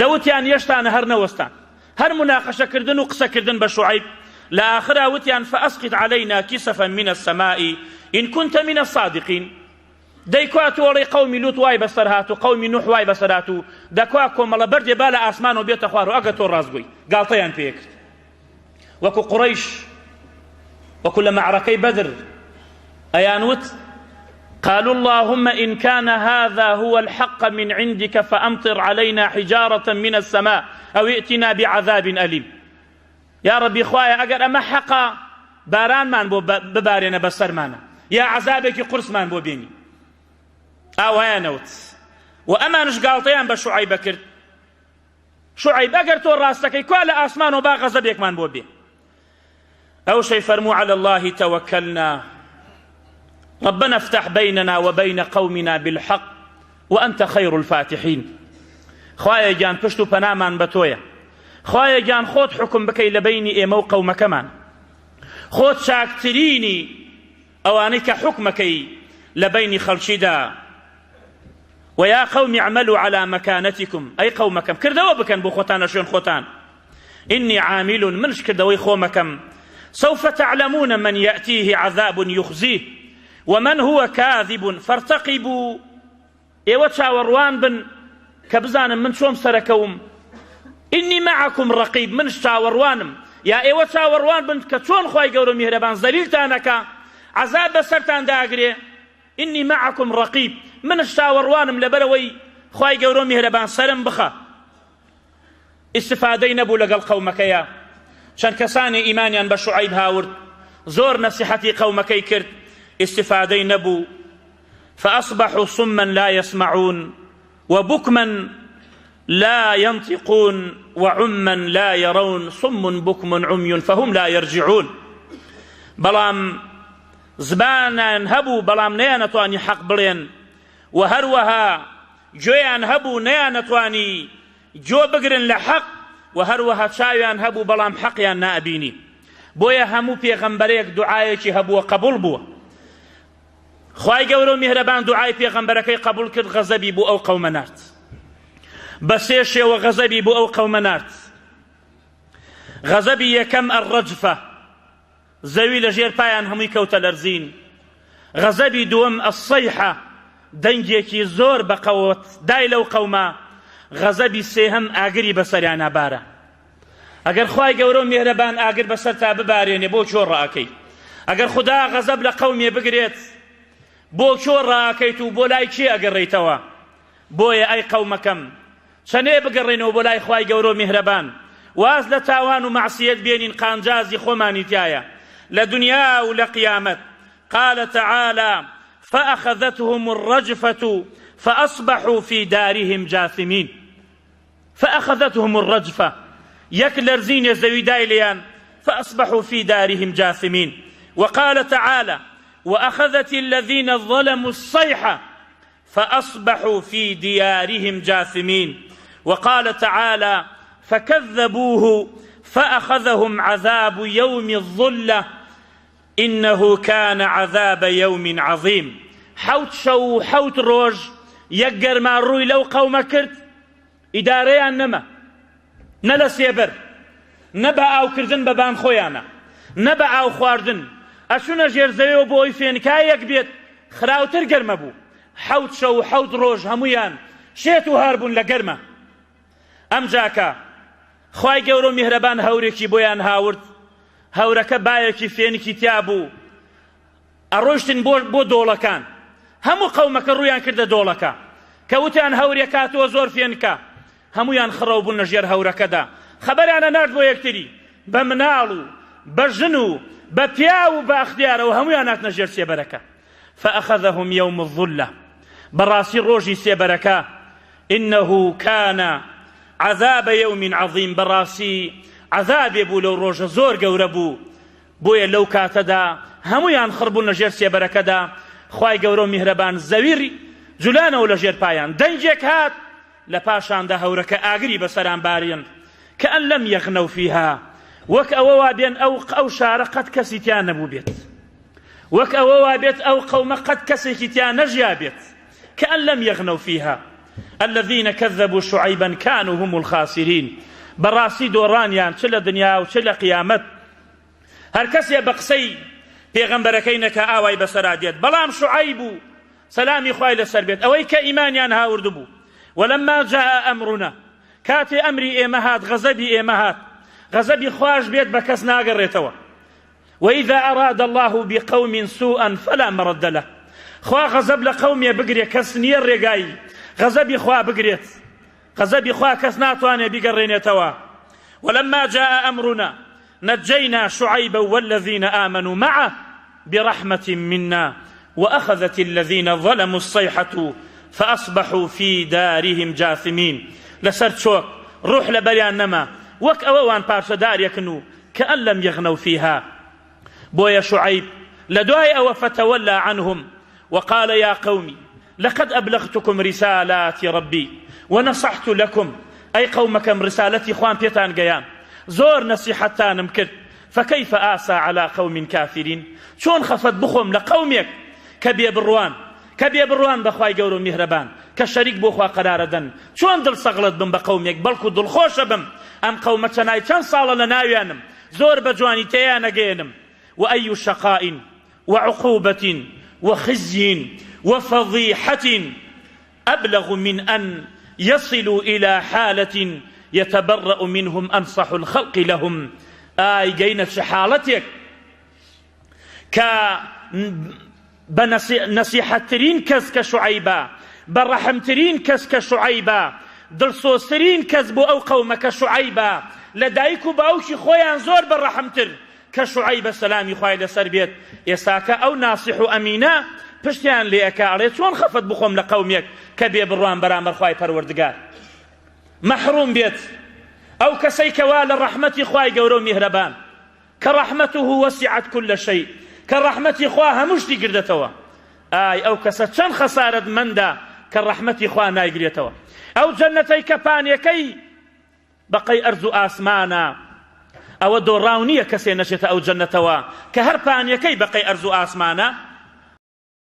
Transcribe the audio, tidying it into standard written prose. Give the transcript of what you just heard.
دەوتیان یەشتانە هەر نەوەستان هەر مناقەشەکردن و قسەکردن بە شوعیب لە ئاخرا وتیان فأسقط علينا كسفا من السماء إن كنت من الصادقين دەیکوا تۆڕی قەومی لوت وای بەسەر هاتوو قەومی نوح وای بەسەر هاتوو دەکوا کۆمەڵە بەردێ با لە ئاسمان و بێتە خوار و ئەگە تۆ ڕاستگۆی گاڵتەیان پێکرد وەکو قوڕەیش وەکو لە مەعرەکەی بەدر ئەیان وت قالوا اللهم إن كان هذا هو الحق من عندك فأمطر علينا حجارة من السماء أو ائتنا بعذاب أليم يا ربي خوايا أجر أما حقا باران من ببارنا بسرمانا يا عذابك قرص من بوبيني أو هيا نوت وأما نش قالطيان بشعيب كرت شعيب أجر تو راستك كل أسمان وبا غضبك من بوبين أو شيء فرموا على الله توكلنا ربنا افتح بيننا وبين قومنا بالحق وأنت خير الفاتحين خوايا جان پشتو پنامان بتويا خوايا جان خود حكم بكي لبيني إيمو قوم كمان خود شاكتريني أوانيك حكمكي لبيني خلشدا ويا قوم اعملوا على مكانتكم أي قومكم كردوا بكن بو خوتان شون خوتان إني عامل منش كردوي خومكم سوف تعلمون من يأتيه عذاب يخزيه ومن هو كاذب فارتقبوا ايوه تشاوروان بن كبزان من شوم سركوم اني معكم رقيب من تشاوروانم يا ايوه تشاوروان بن كتون خوي قورو مهربان زليلتانك عذاب بسرتان داغري اني معكم رقيب من تشاوروانم لبروي خوي قورو مهربان سرم بخا استفادين ابو لقل قومك يا شان كساني ايمانيان بشعيب هاورد زور نصيحتي قومك كرت استفادين نبو فأصبحوا صما لا يسمعون وبكما لا ينطقون وعما لا يرون صم بكم عمي فهم لا يرجعون بلام زبانا هبو بلام نيانتواني حق بلين وهروها جويان هبو نيانتواني جو بقرن لحق وهروها شايان هبو بلام حقيان نائبيني بويا همو بيغمبريك دعايك هبو قبول بو خواهی گەورە میهرەبان دوعای پێغەمبەرەکەی قبول کرد غەزەبی بوو ئەو قەومە نارد بە سێ شێوە غەزەبی بوو ئەو قەومە نارد غەزەبی یەکەم ئەڕەجفە زەوی لە ژێر پایان هەمووی کەوتە لەرزین غەزەبی دووەم ئەسەیحە دەنگێکی زۆر بەقەوت دای لەو قەومە غەزەبی سێهەم ئاگری بەسەریانە بارە ئەگەر خواهی گەورە میهرەبان ئاگر بەسەر تا ببارێنێ بۆ چۆ ڕائەکەی ئەگەر خوددا غەزەب لە قەومێ بگرێت بۆ چۆ ڕاکەیت و بۆ لای کێ ئەگەڕێیتەوە بۆیە ئەی قەومەکەم چەنێ بگەڕێنەوە بۆ لای خوای گەورە میهرەبان واز لە تاوان و مەعسیەت بێنین قانجازی خۆمانی تایە لە دنیا و لە قیامەت قال تعالى فأخذتهم الرجفة فأصبحوا في دارهم جاثمين فأخذتهم الرجفة يك لرزين زوي دايليان فأصبحوا في دارهم جاثمين وقال تعالى وأخذت الذين ظلموا الصيحة فأصبحوا في ديارهم جاثمين وقال تعالى فكذبوه فأخذهم عذاب يوم الظلة إنه كان عذاب يوم عظيم حوت شو حوت روج يقر ما روي لو قوم كرت إداريا نما نلا سيبر نبا أو كردن ببان خويانا نبا أو خواردن ئەچوونە ژێرزەوێەوە بۆ ئەوی فێنکایەک بێت خراوتر گەرمە بوو حەوت شەو و حەوت ڕۆژ هەموویان شێت و هار بوون لە گەرمە ئەم جاکە خوای گەورە و میهرەبان هەورێکی بۆیان هاورد هەورەکە بایەکی فێنکی تیا بوو ئەڕۆیشتن بۆ دۆڵەکان هەموو قەومەکە ڕوویان کردە دۆڵەکە کە وتیان هەورێک هاتووە زۆر فێنکە هەموویان خڕەو بوون لە ژێر هەورەکەدا خەبەریانە نارد بۆ یەکتری بە مناڵ و بە ژن و بپیا و باختیارەوە هەموویان هاتنە ژێر سێبەرەکە فأخذهم يوم الظلة بەڕاستی ڕۆژی سێبەرەکە إنه كان عذاب يوم عظيم بەڕاستی عذابێ بوو لەو ڕۆژە زۆر گەورە بوو بۆیە لەو کاتەدا هەموویان خڕبوون لە ژێر سێبەرەکەدا خوای گەورە و میهرەبان زەویر جولانەوە لە ژێر پایان دەنگێک هات لە پاشاندا هەورەکە ئاگری بەسەران بارێن كأن لم يغنوا فيها وەک ئەوە وابێن ئەو شارە قەت کەسی تیان نەبوو بێت وەک ئەوە وابێت ئەو قەومە قەت کەسێکی تیان نەژیا بێت كأن لم يغنوا فيها الذين كذبوا شعيبا كانوا هم الخاسرين براسي دورانيان چ لە دنیا و چ لە قیامەت هەر کەسێ بە قسەی پێغەمبەرەکەی نەکا ئاوای بەسەرا دێت بەڵام شوعەیب و سەلامی خوای لەسەر بێت ئەوەی کە ئیمانیان هاورد بوو ولما جاء أمرنا كاتي أمري إيمهات غزبي إيمهات غزبي خواش بيت بكس ناقر ريتوا وإذا أراد الله بقوم سوءا فلا مرد له خوا غزب لقوم يبقري كسنير رقاي غزبي خوا بقريت غزبي خوا كسناتواني بقرين توا ولما جاء أمرنا نجينا شعيبا والذين آمنوا معه برحمة منا وأخذت الذين ظلموا الصيحة فأصبحوا في دارهم جاثمين لسرد شوك روح لبريان نما وك أوان بارشا دار يكنو كأن لم يغنوا فيها بويا شعيب لدواي أو فتولى عنهم وقال يا قومي لقد أبلغتكم رسالات ربي ونصحت لكم أي قومكم رسالتي خوان بيتان قيام زور نصيحتان مكر فكيف آسى على قوم كافرين شون خفت بخم لقومك كبي بروان بخواي قورو مهربان كشريك بوخوا قرار دن شون دل صغلت بم بقومك بلكو دل خوش بم أم قومتناي چند صالة لناويانم زور بجواني تيانا قينم وأي شقاء وعقوبة وخزي وفضيحة أبلغ من أن يصلوا إلى حالة يتبرأ منهم أنصح الخلق لهم قينة شحالتك بنصيحة ترين كز كشعيبا برحم ترين كز كشعيبا دلسوس ترين كز بو أو قومك شعيبا لدايكو باوشي خويا زور بالرحم تر كشعيبا سلامي خويا لسربيت يساكا أو ناصح أمينا پشتیان لێکا ئەڵێ چۆن خەفەت بخۆم لە قەومێک کە بێ بڕوان بەرامبەر خوای پەروەردگار مەحروم بێت ئەو کەسەی کەوا لە ڕەحمەتی خوای گەورە و میهرەبان کە ڕەحمەته وەسعت كل شيء کە ڕەحمەتی خوا هەموو شتی گردێتەوە ئای ئەو کەسە چەند خەسارەتمەندە کە ڕەحمەتی خوا نایگرێتەوە ئەو جەنەتەی کە پانیەکەی بەقەی ئەرز و ئاسمانە ئەوە دۆڕاو نییە کەسێ نەچێتە ئەو جەنەتەوە کە هەر پانیەکەی بەقەی ئەرز و ئاسمانە